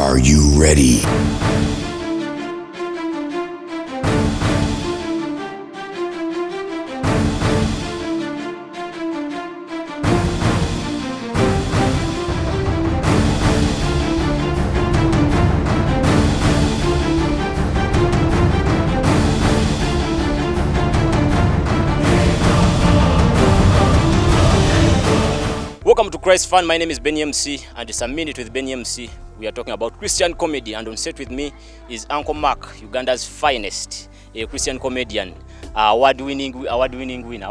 Are you ready? Welcome to Christ Fan. My name is Benny MC, and it's a minute with Benny MC. We are talking about Christian comedy, and on set with me is Uncle Mark, Uganda's finest, a Christian comedian, award-winning winner.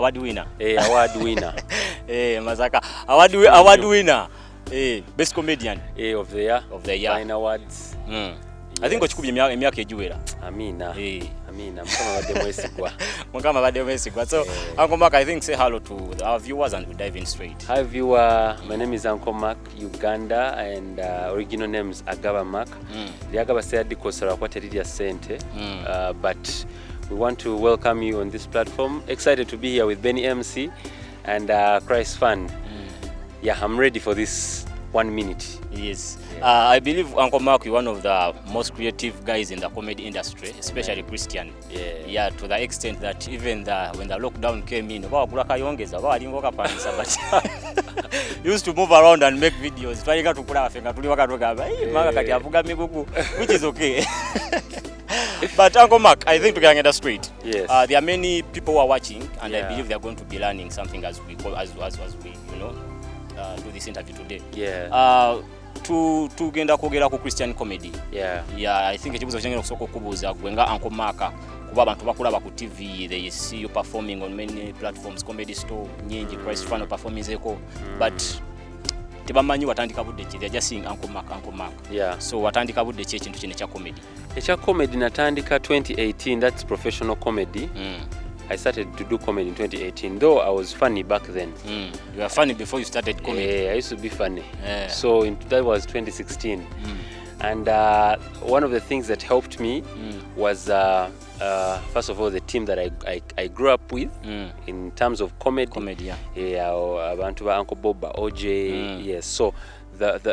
Mazaka, award winner, best comedian of the year. Fine awards. I think ochikubye emyaka ejiwera. Amina. Mukama badde mwesigwa. Mukama badde mwesigwa. So Uncle Mark, I think say hello to our viewers and we dive in straight. Hi viewer, my name is Uncle Mark, Uganda, and original name is Agaba Mark. Lyagaba sayadi kosara kwa teriri ya sente. But we want to welcome you on this platform. Excited to be here with Benny MC and Christ Fan. Yeah, I'm ready for this 1 minute. Yes. I believe Uncle Mark, you're one of the most creative guys in the comedy industry, especially Christian. Yeah, to the extent that even when the lockdown came in, but used to move around and make videos. Which is okay. But Uncle Mark, I think we can get straight. Yes. There are many people who are watching, and I believe they are going to be learning something as we do this interview today. Yeah. Tugenda kwogera ku Christian comedy. Yeah, I think ekibuzo kyengenda kusooka okubuuza gwe nga Uncle Mark, kuba abantu bakulaba ku TV, they see you performing on many platforms, comedy store nyingi, Christ Fan performingzeko, but tebamanyi watandika budde ki. They are just seeing Uncle Mark. Yeah. So watandika budde ki ekintu kino ekya comedy? Ekya comedy natandika 2018, that's professional comedy. I started to do comedy in 2018, though I was funny back then. You were funny before you started comedy? I used to be funny. So that was 2016. And one of the things that helped me was, first of all, the team that I grew up with in terms of comedy. Abantu ba Uncle Bob, OJ, yes. So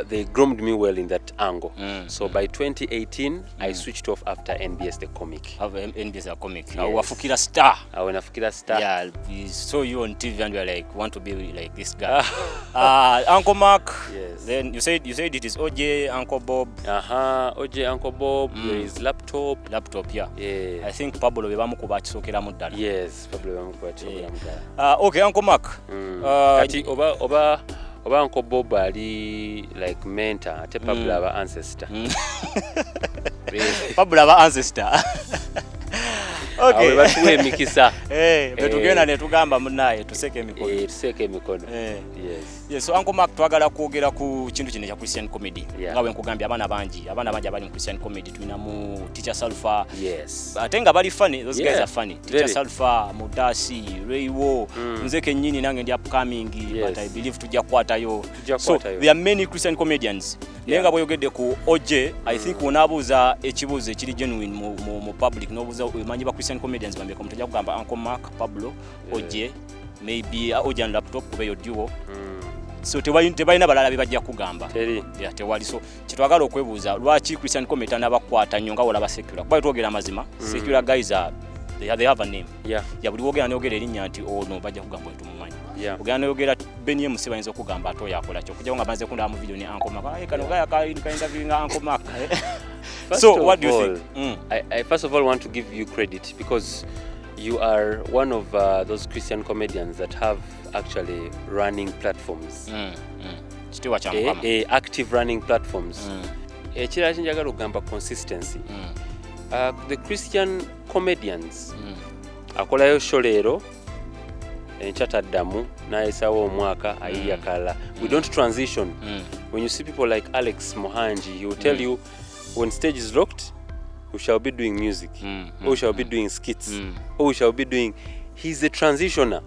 they groomed me well in that angle. So by 2018, I switched off after NBS the comic. NBS the comic. Yes. Wafukira star. Wafukira star. Yeah, we saw you on TV and we were like, want to be like this guy. Uncle Mark. Yes. Then you said it is OJ, Uncle Bob. OJ, Uncle Bob. There is laptop. Yeah. Yeah. I think Pablo bebamukuba kisokera muddala. Yes, Pablo bebamukuba kisokera muddala. Okay, Uncle Mark. Kati oba Uncle Bob ali like mentor, ate Pablo aba ancestor. Pablo aba ancestor. Okay. Batuwe mikisa. Betugenda ne tugamba munaye tuseke emikono. Tuseke emikono. Yes, so Uncle Mark twagala kwogera ku kintu kino kya Christian comedy. Yeah. Nga bwe nkugambye abaana bangi abali mu Christian comedy tulina mu Teacher Salfa. Yes. Ate nga bali funny, those guys are funny. Very. Teacher Salfa, Mudasi, Raywo, nze kennyini nange ndi upcoming, but I believe tujja kwatayo. So there are many Christian comedians. Nenga boyogedde ku OJ, I think unabuuza ekibuuzo ekiri genuine mu public nobuuza emanyi ba Christian comedians bambe ko mutajja kugamba Uncle Mark, Pablo, OJ, maybe OJ and laptop kuba yo duo. So tebalina balala bibajja kugamba. Tewali. So kitwagala okwebuuza lwaki Christian comedy n'abakwata nnyo nga olaba secular. Kuba twogera mazima, secular guys they have a name. Buli wogera n'ogera erinnya nti ono bajja kugamba tumumanyi. Ogera n'ogera Benny MC bayinza okugamba ato yakola kyo. Kujja nga banze kundaba mu video ne Uncle Mark. Kano gaya ka interview nga Uncle Mark. So what do you think? I first of all want to give you credit because you are one of those Christian comedians that have actually running platforms. Active running platforms. Ekirala kinjagala okugamba consistency. The Christian comedians akolayo show leero enchataddamu nayesawo omwaka ayiyakala. We don't transition. When you see people like Alex Mohanji, he will tell you when stage is locked, we shall be doing music, or we shall be doing skits, or we shall be doing. He's a transitioner.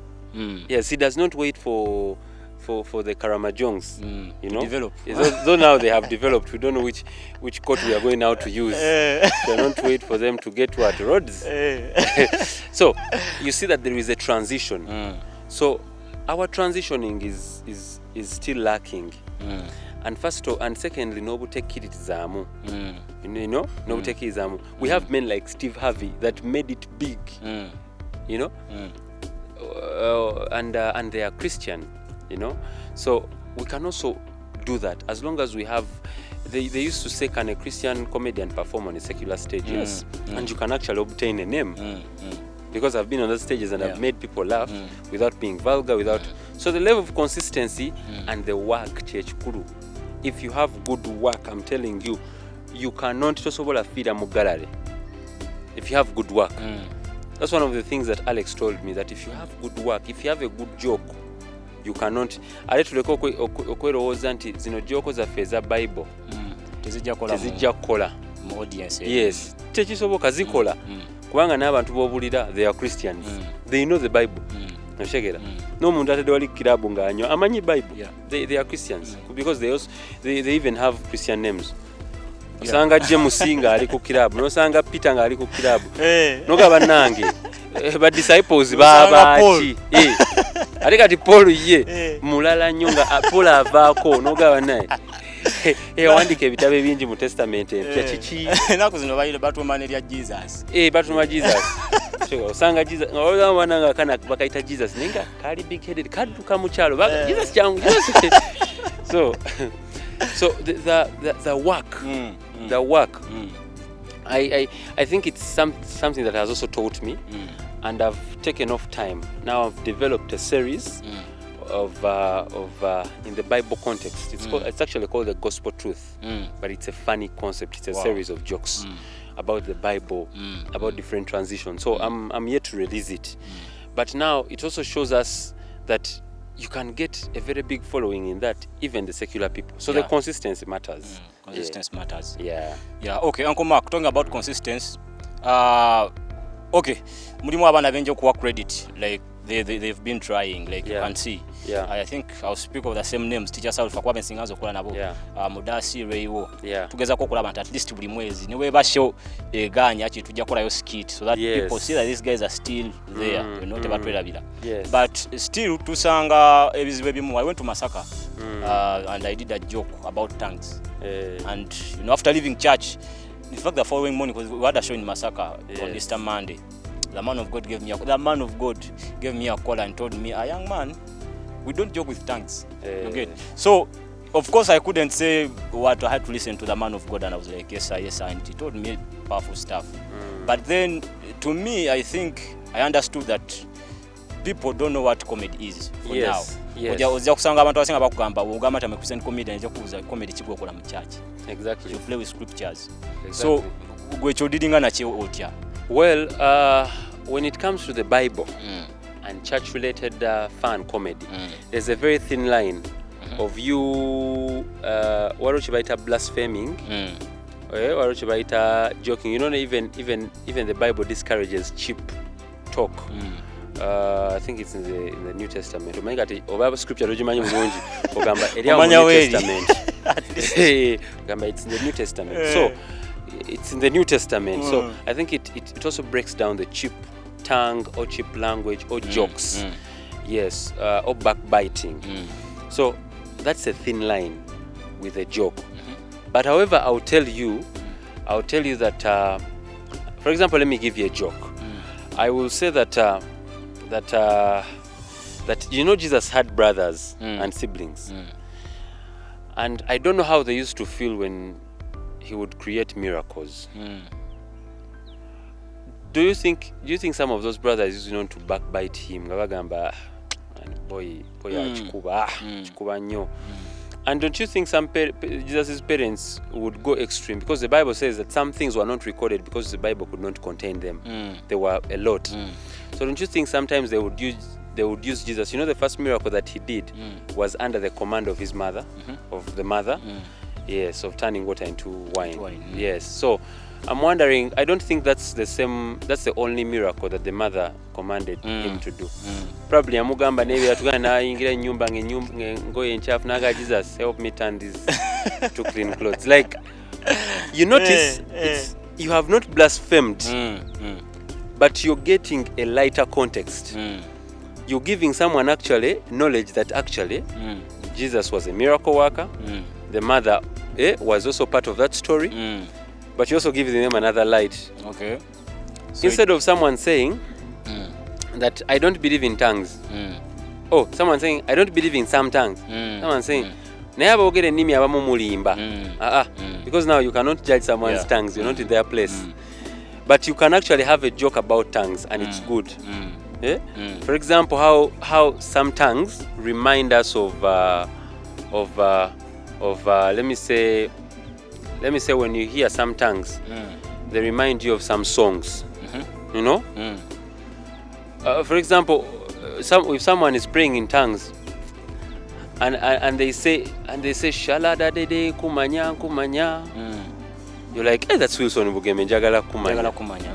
Yes, he does not wait for the Karamajongs, you know. Develop. Though now they have developed, we don't know which court we are going now to use. We don't wait for them to get what roads. So you see that there is a transition. So our transitioning is still lacking. and secondly nobutekkiririzaamu. You know, nobutekkiririzaamu. We have men like Steve Harvey that made it big. You know, and they are Christian. You know, so we can also do that as long as we have. They used to say, can a Christian comedian perform on a secular stage? Yes, and you can actually obtain a name. Because I've been on those stages and I've made people laugh without being vulgar, without. So the level of consistency and the work, Church Kuru. If you have good work, I'm telling you, you cannot just feed a mugalare. If you have good work, that's one of the things that Alex told me, that if you have good work, if you have a good joke, you cannot. Ale tuleko okwerowooza nti zino joko zaffe eza Bible tezijja kukola mu audience. Yes, tekisoboka zikola kubanga n'abantu b'obulira they are Christians. They know the Bible. Noshegera n'omuntu atadde wali kirabu ng'anywa amanyi Bible. They are Christians because they even have Christian names. Osanga James nga ali ku kirabu, nosanga Peter nga ali ku kirabu, nogaba nange ba disciples babaaki ate kati Paul ye mulala nnyo nga Paul avaako nogaba naye wandika ebitabo ebingi mu testament empya kiki enaku zino batuma nerya Jesus batuma Jesus osanga Jesus olwamwana nga kana bakaita Jesus nenga kali big headed kadduka mu kyalo Jesus kyangu so the work the work I think it's something that has also taught me and I've taken off time. Now I've developed a series of in the Bible context. It's actually called the Gospel Truth, but it's a funny concept. It's a series of jokes about the Bible, about different transitions. So I'm yet to release it, but now it also shows us that you can get a very big following in that, even the secular people. So the consistency matters. Consistency matters. Yeah. Okay, Uncle Mark, talking about consistency. Okay, mulimu abana benje kuwa credit, like they've been trying, like you can see. I think I'll speak of the same names. Teacher South kwa bensingazo okola nabo. Mudasi Reiwo. Tugeza ko kulaba at least buli mwezi niwe basho eganya ati tujja kola yo skit so that people see that these guys are still there. You know tebatwerabira. But still tusanga ebizibu ebimu. I went to Masaka and I did a joke about tongues. And you know after leaving church, in fact the following morning, because we had a show in Masaka on Easter Monday, the man of God gave me a call and told me, a young man, we don't joke with tongues. You get? So of course I couldn't say what. I had to listen to the man of God and I was like, yes sir, and he told me powerful stuff. But then to me, I think I understood that people don't know what comedy is for now. Ojja kusanga abantu abasinga bakugamba ugamba ta Christian comedian ejja kuuza comedy kikola mu church. Exactly. You play with scriptures. So gwe chodidinga na kyo otya? Well, when it comes to the Bible and church related fun comedy, there's a very thin line of you what you baita blaspheming, what you baita joking. You know, even the Bible discourages cheap talk. I think it's in the New Testament. Oba scripture ojimanyi bulungi ogamba eri mu New Testament. Ogamba it's in the New Testament. So it's in the New Testament. So I think it also breaks down the cheap tongue or cheap language or jokes. Yes, or backbiting. So that's a thin line with a joke. But however, I'll tell you that for example, let me give you a joke. I will say that you know Jesus had brothers and siblings, and I don't know how they used to feel when he would create miracles. Do you think some of those brothers used to backbite him? Gabagamba, boy, chikuba nnyo. And don't you think Jesus' parents would go extreme? Because the Bible says that some things were not recorded because the Bible could not contain them. There were a lot. So don't you think sometimes they would use Jesus? You know, the first miracle that he did was under the command of his mother, of the mother. Yes, of turning water into wine. Yes. So I'm wondering, I don't think that's the only miracle that the mother commanded him to do. Probably amugamba nebe atugana naingira nyumba ngoye nchafu naga Jesus help me turn these to clean clothes. Like you notice you have not blasphemed. But you're getting a lighter context. You're giving someone actually knowledge that actually Jesus was a miracle worker. the mother was also part of that story, but you also give them another light. Okay. So instead of someone saying that I don't believe in tongues, oh, someone saying I don't believe in some tongues, someone saying because now you cannot judge someone's tongues, you're not in their place. But you can actually have a joke about tongues, and it's good. For example, how some tongues remind us of let me say when you hear some tongues, they remind you of some songs. You know, for example, if someone is praying in tongues, and they say shalada de kumanya, you're like, hey, that's Wilson Bugeme njagala kumanya.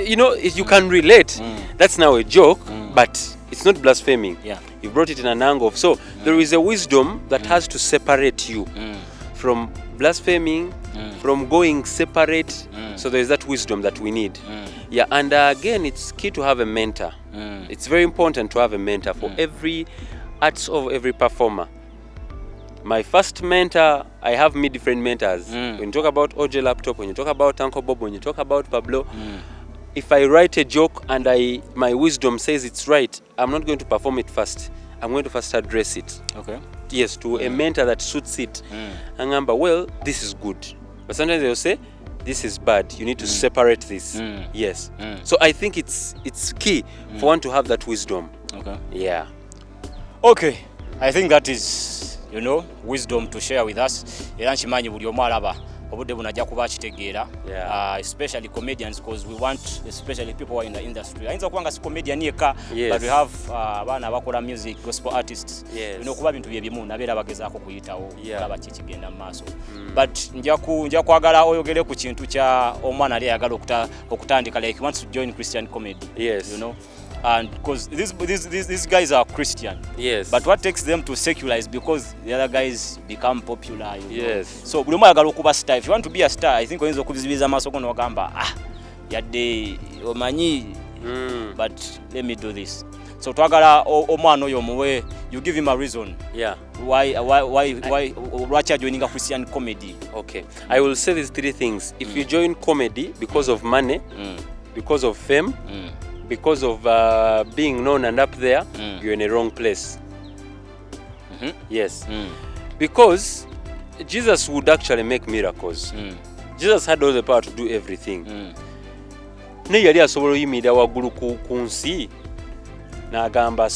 You know, you can relate. That's now a joke, but it's not blaspheming. You brought it in an angle. So there is a wisdom that has to separate you from blaspheming, from going separate. So there is that wisdom that we need. And again, it's key to have a mentor. It's very important to have a mentor for every arts of every performer. My first mentor, I have many different mentors. When you talk about OJ Laptop, when you talk about Uncle Bob, when you talk about Pablo, if I write a joke and my wisdom says it's right, I'm not going to perform it first. I'm going to first address it. Okay. Yes, to a mentor that suits it. And remember, well, this is good. But sometimes they'll say, this is bad. You need to separate this. Yes. So I think it's key for one to have that wisdom. Okay. Yeah. Okay. I think that is, wisdom to share with us. Era nkimanyi buli omu alaba obudde bunajja kuba kitegeera, especially comedians, because we want especially people who are in the industry. Ayinza kuba nga si comedian yekka, but we have abaana abakola music, gospel artists. Kuba bintu bye bimu nabeera bagezaako kuyitawo olaba kikigenda mu maaso. But nja kwagala oyogere ku kintu kya omwana ali ayagala okutandika, like he wants to join Christian comedy. And because these guys are Christian, but what takes them to secular is because the other guys become popular. So buli omu ayagala okuba star. If you want to be a star, I think oyinza okubizibiriza amaaso go n'ogamba yadde omanyi, but let me do this. So twagala omwana oyo muwe, you give him a reason. Why lwaki joining a Christian comedy? Okay, I will say these three things. If you join comedy because of money, because of fame, because of being known and up there, you're in a wrong place. Yes. Because Jesus would actually make miracles. Jesus had all the power to do everything. Ne yali asobola oyimira waggulu ku nsi n'agamba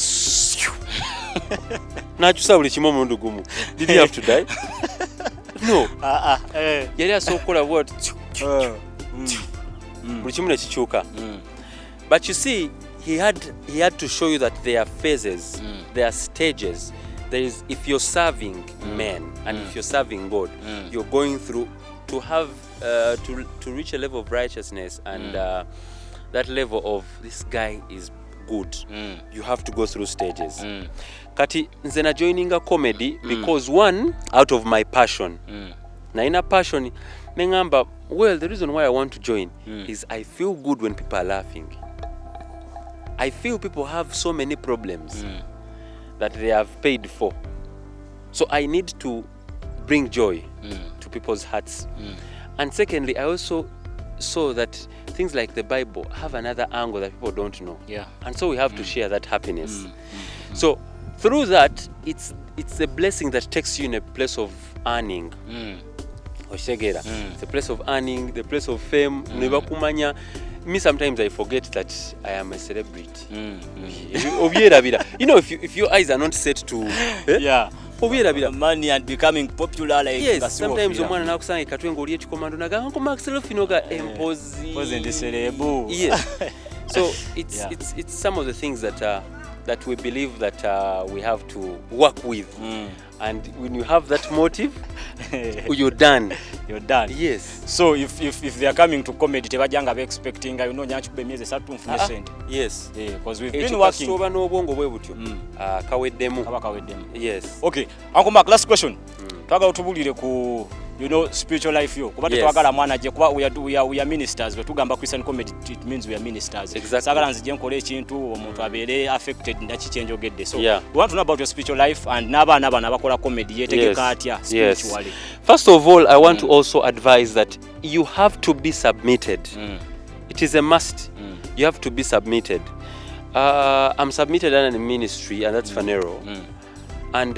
n'akyusa buli kimu omulundi gumu. Did he have to die? No. Yali asobola okukola bw'ati buli kimu ne kikyuka. But you see, he had to show you that there are phases, there are stages. There is, if you're serving men and if you're serving God, you're going through to have to reach a level of righteousness and that level of this guy is good. You have to go through stages. Kati nze na joining a comedy because one, out of my passion. Na ina passion nengamba, well, the reason why I want to join is I feel good when people are laughing. I feel people have so many problems that they have paid for. So I need to bring joy to people's hearts. And secondly, I also saw that things like the Bible have another angle that people don't know. And so we have to share that happiness. So through that, it's a blessing that takes you in a place of earning. It's a place of earning, the place of fame. Me, sometimes I forget that I am a celebrity. You know, if your eyes are not set to money and becoming popular, like sometimes omwana nakusanga katwengo oli ekikomando naga Uncle Max selfinoga empozi ndi celebu. So it's some of the things that we believe that we have to work with. And when you have that motive, you're done. You're done. Yes. So if they are coming to comedy, tebajanga be expecting nyanchu be mieze satu mfune sente. Yes. Because we've been working. Soba n'obwongo bwe butyo. Kaweddemu. Kaweddemu. Yes. Okay. Uncle Mark, last question. Twaga utubulire you know spiritual life yo kuba tetwagala mwana je kuba we are ministers we tugamba Christian comedy it means we are ministers sagala nzije nkole ekintu omuntu abere affected ndachi change ogedde so we want to know about your spiritual life and n'abaana abakola comedy yetegeka atya spiritually. First of all, I want to also advise that you have to be submitted. It is a must. You have to be submitted. I'm submitted under the ministry, and that's Fanero. And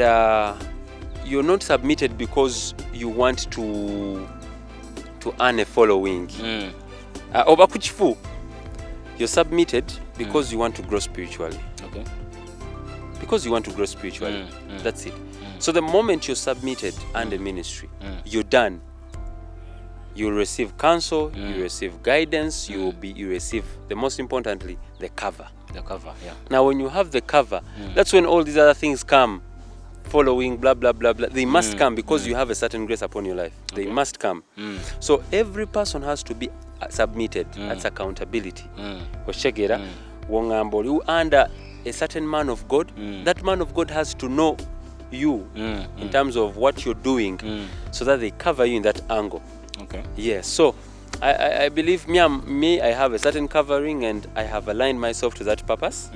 you're not submitted because you want to earn a following. You're submitted because you want to grow spiritually. Okay. Because you want to grow spiritually. That's it. So the moment you're submitted under ministry, you're done. You receive counsel, you receive guidance, you receive, the most importantly, the cover. The cover, yeah. Now when you have the cover, that's when all these other things come. Following, blah, blah, blah, blah. They must come because you have a certain grace upon your life. Okay. They must come. So every person has to be submitted. That's accountability. You under a certain man of God, that man of God has to know you in terms of what you're doing so that they cover you in that angle. Okay. Yes. So I believe me, I have a certain covering and I have aligned myself to that purpose.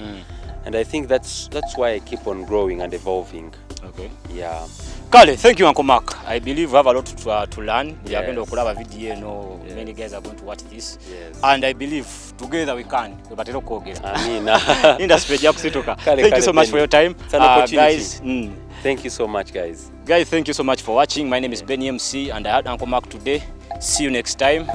And I think that's why I keep on growing and evolving. Okay. Yeah. Kale, thank you Uncle Mark. I believe we have a lot to learn. We are going to collab a video, you know, many guys are going to watch this. Yes. And I believe together we can. Thank you so much for your time. It's an opportunity. Guys, thank you so much, guys. Guys, thank you so much for watching. My name is Benny MC and I had Uncle Mark today. See you next time.